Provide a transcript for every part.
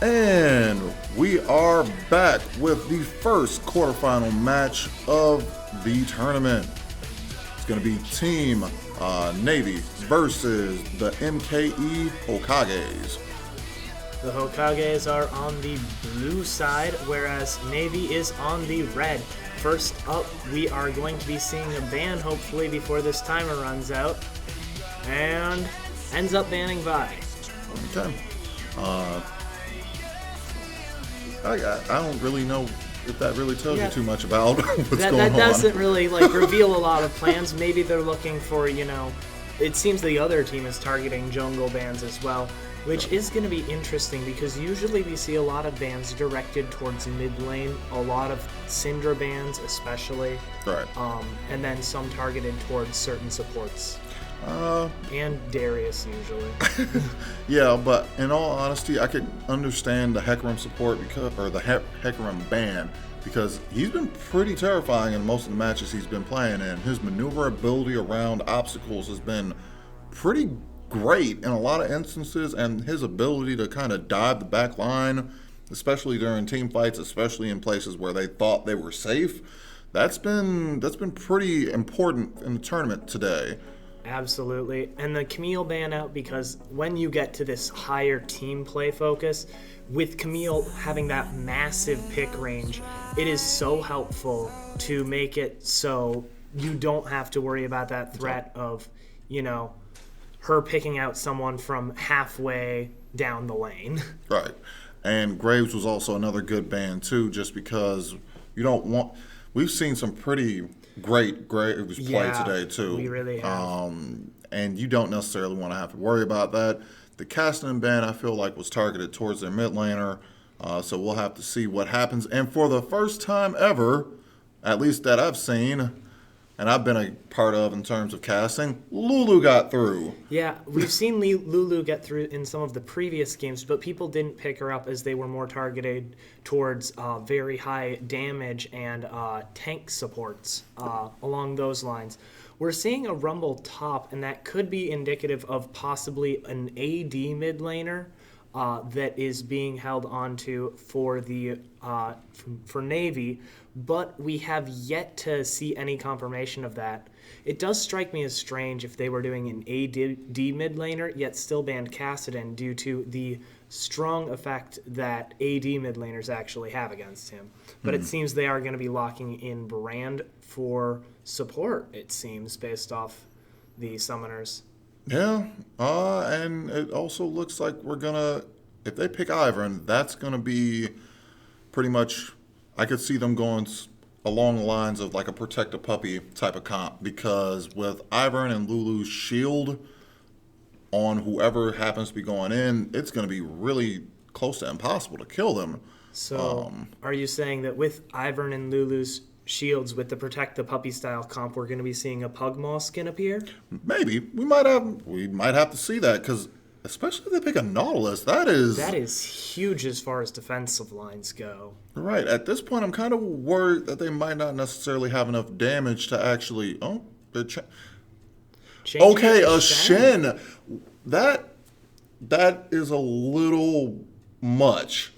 And we are back with the first quarterfinal match of the tournament. It's going to be Team Navy versus the MKE Hokages. The Hokages are on the blue side, whereas Navy is on the red. First up, we are going to be seeing a ban, hopefully, before this timer runs out. And ends up banning Vi. Okay. I don't really know if that really tells you too much about what's going on. That doesn't really reveal a lot of plans. Maybe they're looking for, it seems the other team is targeting jungle bans as well, which is going to be interesting because usually we see a lot of bans directed towards mid lane, a lot of Syndra bans especially, right? And then some targeted towards certain supports. And Darius usually. Yeah, but in all honesty, I could understand the Hecarim support or the Hecarim ban because he's been pretty terrifying in most of the matches he's been playing in. His maneuverability around obstacles has been pretty great in a lot of instances, and his ability to kind of dive the back line, especially during team fights, especially in places where they thought they were safe, that's been pretty important in the tournament today. Absolutely. And the Camille ban out because when you get to this higher team play focus, with Camille having that massive pick range, it is so helpful to make it so you don't have to worry about that threat of, her picking out someone from halfway down the lane. Right. And Graves was also another good ban too, just because you don't want... We've seen some pretty great Graves play today too. We really have. And you don't necessarily want to have to worry about that. The Castellan ban, I feel like, was targeted towards their mid laner, so we'll have to see what happens. And for the first time ever, at least that I've seen, and I've been a part of in terms of casting, Lulu got through. Yeah, we've seen Lulu get through in some of the previous games, but people didn't pick her up as they were more targeted towards very high damage and tank supports along those lines. We're seeing a Rumble top, and that could be indicative of possibly an AD mid laner that is being held onto for the for Navy, but we have yet to see any confirmation of that. It does strike me as strange if they were doing an AD mid laner, yet still banned Kassadin due to the strong effect that AD mid laners actually have against him. But it seems they are going to be locking in Brand for support, it seems, based off the summoners. Yeah, and it also looks like we're gonna, if they pick Ivern, that's gonna be pretty much, I could see them going along the lines of like a protect a puppy type of comp, because with Ivern and Lulu's shield on whoever happens to be going in, it's gonna be really close to impossible to kill them. So, are you saying that with Ivern and Lulu's shields, with the protect the puppy style comp, we're going to be seeing a Pugmaw skin appear? Maybe we might have to see that, because especially if they pick a Nautilus, that is huge as far as defensive lines go. Right. At this point, I'm kind of worried that they might not necessarily have enough damage to actually. A Shen. That is a little much.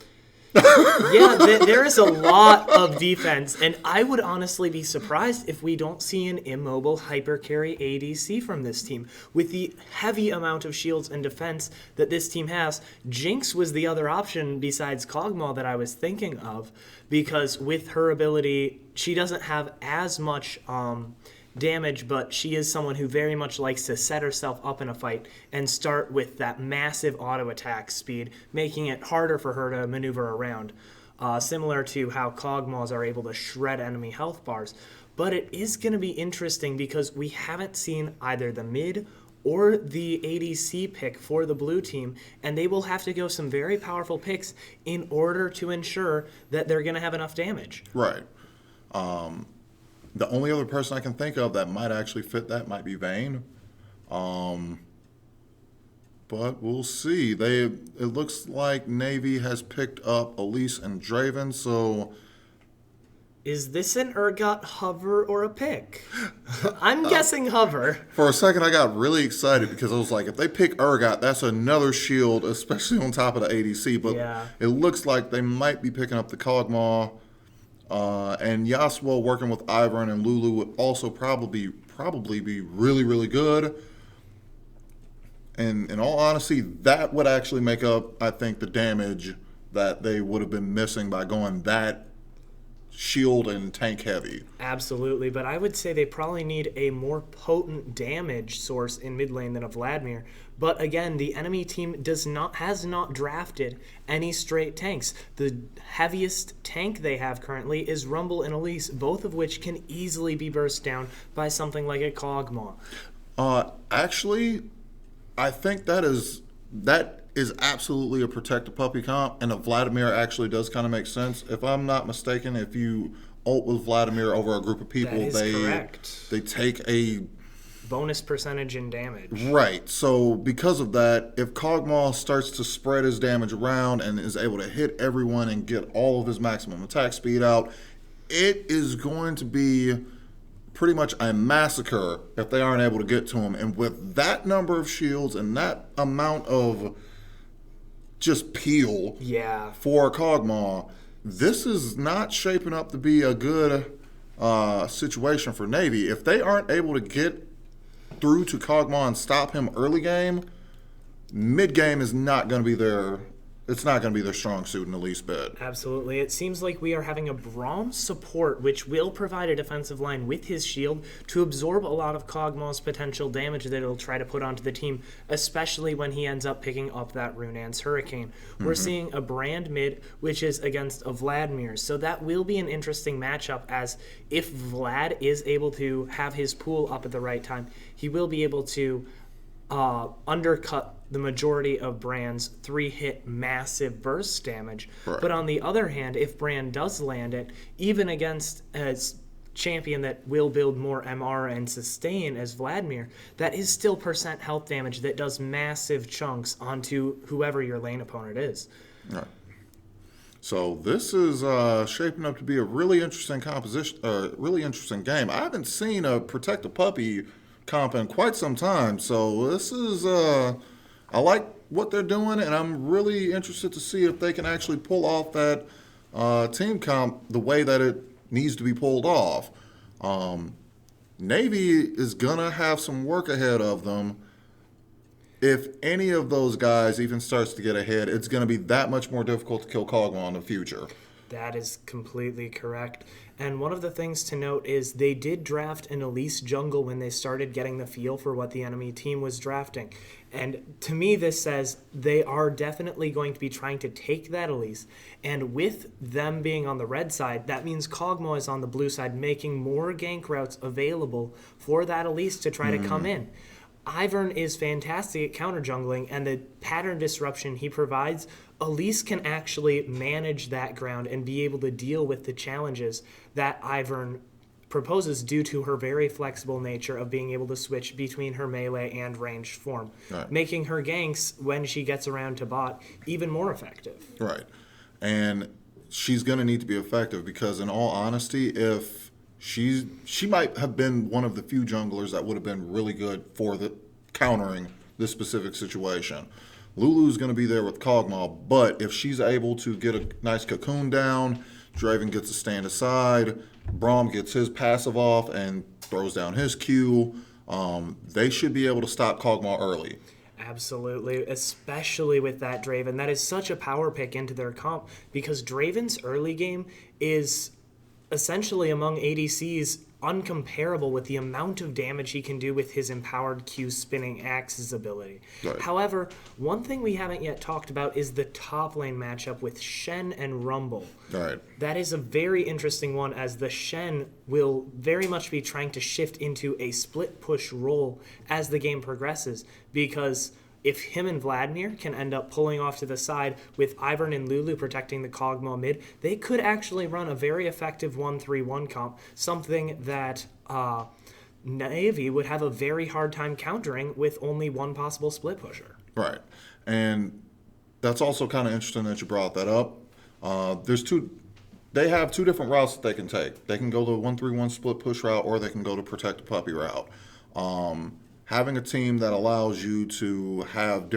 Yeah, there is a lot of defense, and I would honestly be surprised if we don't see an immobile hypercarry ADC from this team. With the heavy amount of shields and defense that this team has, Jinx was the other option besides Kog'Maw that I was thinking of, because with her ability, she doesn't have as much damage, but she is someone who very much likes to set herself up in a fight and start with that massive auto attack speed, making it harder for her to maneuver around, similar to how Kog'Maws are able to shred enemy health bars. But it is going to be interesting because we haven't seen either the mid or the ADC pick for the blue team, and they will have to go some very powerful picks in order to ensure that they're going to have enough damage. Right. The only other person I can think of that might actually fit that might be Vayne. But we'll see. It looks like Navy has picked up Elise and Draven, so Is this an Urgot hover or a pick? I'm guessing hover. For a second, I got really excited because I was like, if they pick Urgot, that's another shield, especially on top of the ADC. But Yeah. it looks like they might be picking up the Kog'Maw. And Yasuo working with Ivern and Lulu would also probably be really, really good. And in all honesty, that would actually make up, I think, the damage that they would have been missing by going that shield and tank heavy. Absolutely, but I would say they probably need a more potent damage source in mid lane than a Vladimir. But again, the enemy team has not drafted any straight tanks. The heaviest tank they have currently is Rumble and Elise, both of which can easily be burst down by something like a Kog'Maw. Actually, I think that is absolutely a protect the puppy comp, and a Vladimir actually does kind of make sense. If I'm not mistaken, if you ult with Vladimir over a group of people, That is correct. they take a Bonus percentage in damage. right. So because of that, if Kog'Maw starts to spread his damage around and is able to hit everyone and get all of his maximum attack speed out, it is going to be pretty much a massacre if they aren't able to get to him. And with that number of shields and that amount of just peel Yeah. for Kog'Maw, this is not shaping up to be a good situation for NAEVI. If they aren't able to get through to Kog'Maw and stop him early game, mid game is not going to be their strong suit in the least bit. Absolutely. It seems like we are having a Braum support, which will provide a defensive line with his shield to absorb a lot of Kog'Maw's potential damage that it'll try to put onto the team, especially when he ends up picking up that Runaan's Hurricane. We're seeing a Brand mid, which is against a Vladimir. So that will be an interesting matchup, as if Vlad is able to have his pool up at the right time, he will be able to undercut the majority of Brand's 3-hit massive burst damage. Right. But on the other hand, if Brand does land it, even against a champion that will build more MR and sustain as Vladimir, that is still percent health damage that does massive chunks onto whoever your lane opponent is. Right. So this is shaping up to be a really interesting really interesting game. I haven't seen a Protect the Puppy comp in quite some time, so this is I like what they're doing, and I'm really interested to see if they can actually pull off that team comp the way that it needs to be pulled off. NAEVI is gonna have some work ahead of them. If any of those guys even starts to get ahead, it's going to be that much more difficult to kill Kog'Maw in the future. That is completely correct. And one of the things to note is they did draft an Elise jungle when they started getting the feel for what the enemy team was drafting. And to me, this says they are definitely going to be trying to take that Elise. And with them being on the red side, that means Kog'Maw is on the blue side, making more gank routes available for that Elise to try to come in. Ivern is fantastic at counter jungling, and the pattern disruption he provides, Elise can actually manage that ground and be able to deal with the challenges that Ivern proposes due to her very flexible nature of being able to switch between her melee and ranged form, Right. making her ganks, when she gets around to bot, even more effective. Right. And she's going to need to be effective because, in all honesty, if she might have been one of the few junglers that would have been really good for the countering this specific situation. Lulu's going to be there with Kog'Maw, but if she's able to get a nice cocoon down, Draven gets to stand aside, Braum gets his passive off and throws down his Q, they should be able to stop Kog'Maw early. Absolutely, especially with that Draven. That is such a power pick into their comp because Draven's early game is essentially among ADCs uncomparable with the amount of damage he can do with his empowered Q spinning axes ability. Right. However, one thing we haven't yet talked about is the top lane matchup with Shen and Rumble. Right. That is a very interesting one, as the Shen will very much be trying to shift into a split push role as the game progresses, because if him and Vladimir can end up pulling off to the side with Ivern and Lulu protecting the Kog'Maw mid, they could actually run a very effective 1-3-1 comp, something that NAEVI would have a very hard time countering with only one possible split pusher. Right. And that's also kind of interesting that you brought that up. There's two they have two different routes that they can take. They can go the 1-3-1 split push route, or they can go the protect the puppy route. Having a team that allows you to have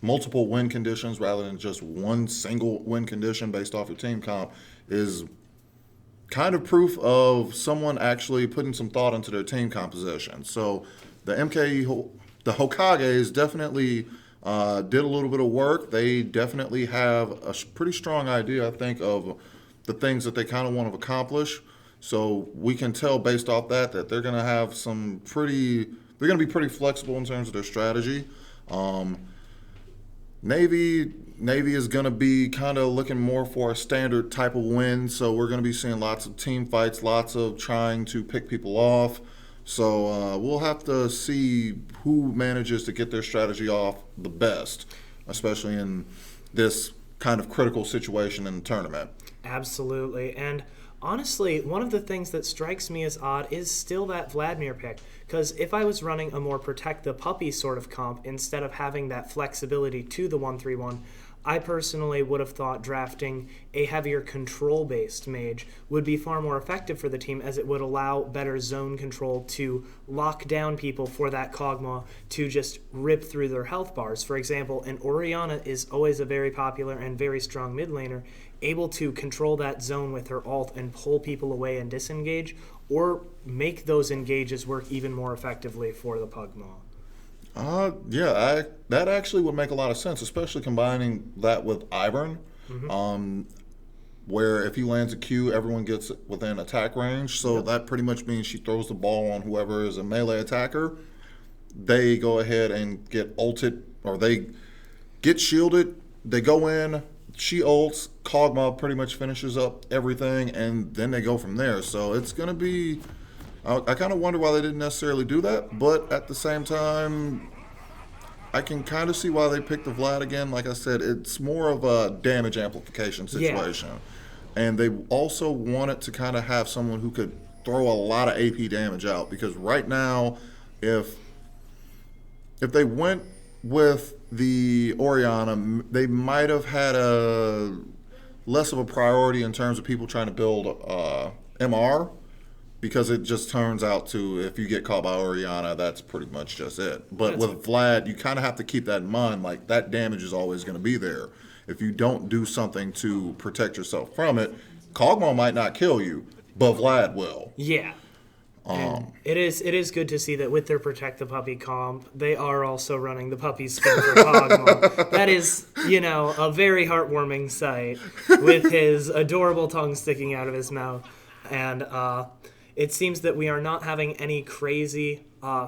multiple win conditions rather than just one single win condition based off your team comp is kind of proof of someone actually putting some thought into their team composition. So the MKE, the Hokages definitely did a little bit of work. They definitely have a pretty strong idea, I think, of the things that they kind of want to accomplish. So we can tell based off that they're going to have they're going to be pretty flexible in terms of their strategy. Navy is going to be kind of looking more for a standard type of win. So we're going to be seeing lots of team fights, lots of trying to pick people off. So we'll have to see who manages to get their strategy off the best, especially in this kind of critical situation in the tournament. Absolutely. And honestly, one of the things that strikes me as odd is still that Vladimir pick. Because if I was running a more protect the puppy sort of comp instead of having that flexibility to the 1-3-1, I personally would have thought drafting a heavier control-based mage would be far more effective for the team, as it would allow better zone control to lock down people for that Kog'Maw to just rip through their health bars. For example, an Orianna is always a very popular and very strong mid laner, able to control that zone with her ult and pull people away and disengage, or make those engages work even more effectively for the Kog'Maw. That actually would make a lot of sense, especially combining that with Ivern, where if he lands a Q, everyone gets within attack range. So that pretty much means she throws the ball on whoever is a melee attacker. They go ahead and get ulted, or they get shielded. They go in, she ults, Kog'Maw pretty much finishes up everything, and then they go from there. So it's going to be... I kind of wonder why they didn't necessarily do that, but at the same time, I can kind of see why they picked the Vlad again. Like I said, it's more of a damage amplification situation. Yeah. And they also wanted to kind of have someone who could throw a lot of AP damage out, because right now, if they went with the Orianna, they might have had a less of a priority in terms of people trying to build MR. Because it just turns out to, if you get caught by Orianna, that's pretty much just it. But with Vlad, you kind of have to keep that in mind. Like, that damage is always going to be there. If you don't do something to protect yourself from it, Kog'Maw might not kill you, but Vlad will. Yeah. It is good to see that with their Protect the Puppy comp, they are also running the puppy skin for Kog'Maw. That is, a very heartwarming sight, with his adorable tongue sticking out of his mouth. And, it seems that we are not having any crazy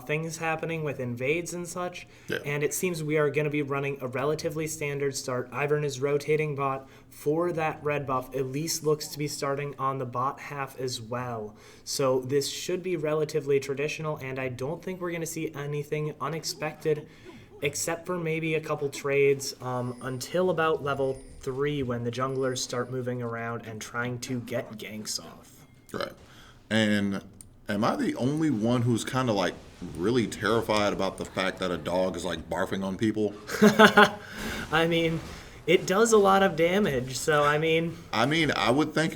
things happening with invades and such, and it seems we are going to be running a relatively standard start. Ivern is rotating bot for that red buff. At least looks to be starting on the bot half as well. So this should be relatively traditional, and I don't think we're going to see anything unexpected, except for maybe a couple trades until about level 3, when the junglers start moving around and trying to get ganks off. Right. And am I the only one who's kind of like really terrified about the fact that a dog is like barfing on people? I mean, it does a lot of damage, so I mean, I would think